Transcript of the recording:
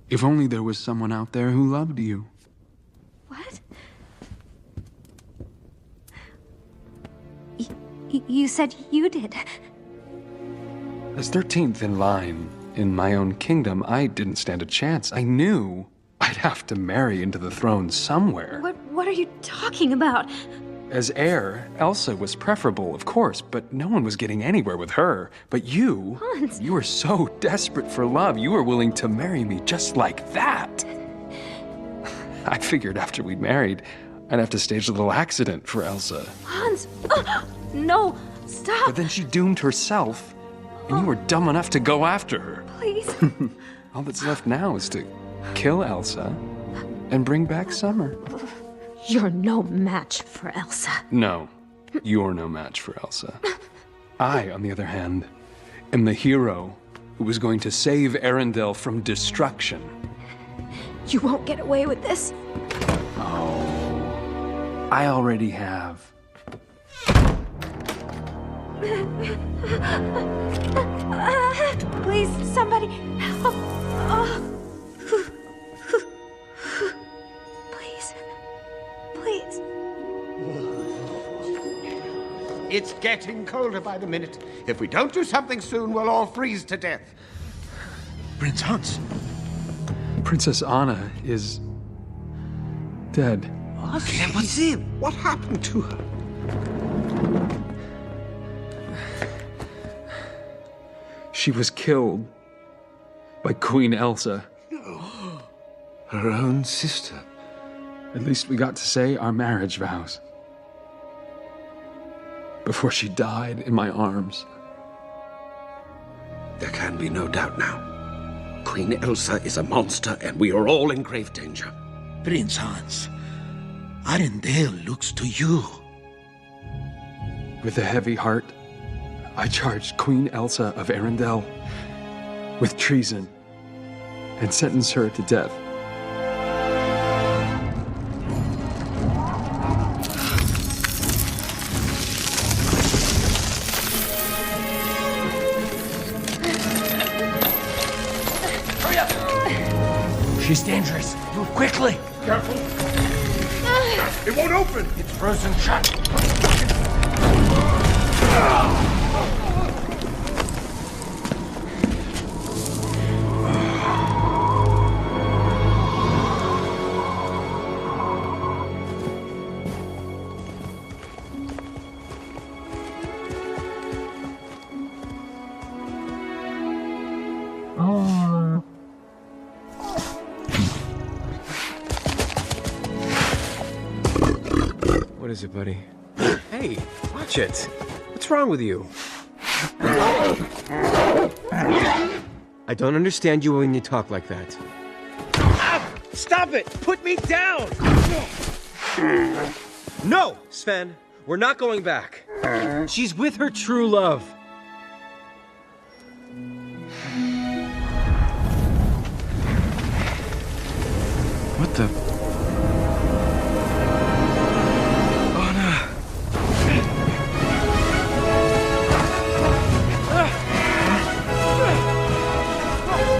If only there was someone out there who loved you. What? You said you did. As 13th in line in my own kingdom, I didn't stand a chance. I knew I'd have to marry into the throne somewhere. What are you talking about? As heir, Elsa was preferable, of course, but no one was getting anywhere with her. But you, Hans. you were so desperate for love, you were willing to marry me just like that. I figured after we'd married, I'd have to stage a little accident for Elsa. Hans! No! Stop! But then she doomed herself, and you were dumb enough to go after her. Please. All that's left now is to kill Elsa and bring back Summer. You're no match for Elsa. No, you're no match for Elsa. I, on the other hand, am the hero who was going to save Arendelle from destruction. You won't get away with this. Oh, I already have. Please, somebody help. Please. Please. It's getting colder by the minute. If we don't do something soon, we'll all freeze to death. Prince Hans. Princess Anna is dead. Okay, what's it? What happened to her? She was killed by Queen Elsa. Her own sister. At least we got to say our marriage vows. Before she died in my arms. There can be no doubt now. Queen Elsa is a monster, and we are all in grave danger. Prince Hans. Arendelle looks to you. With a heavy heart, I charged Queen Elsa of Arendelle with treason and sentenced her to death. Hurry up! She's dangerous. Move quickly. Careful. It won't open. It's frozen shut. What is it, buddy? Hey, watch it. What's wrong with you? I don't understand you when you talk like that. Ah, stop it! Put me down! No, Sven. We're not going back. She's with her true love. What the...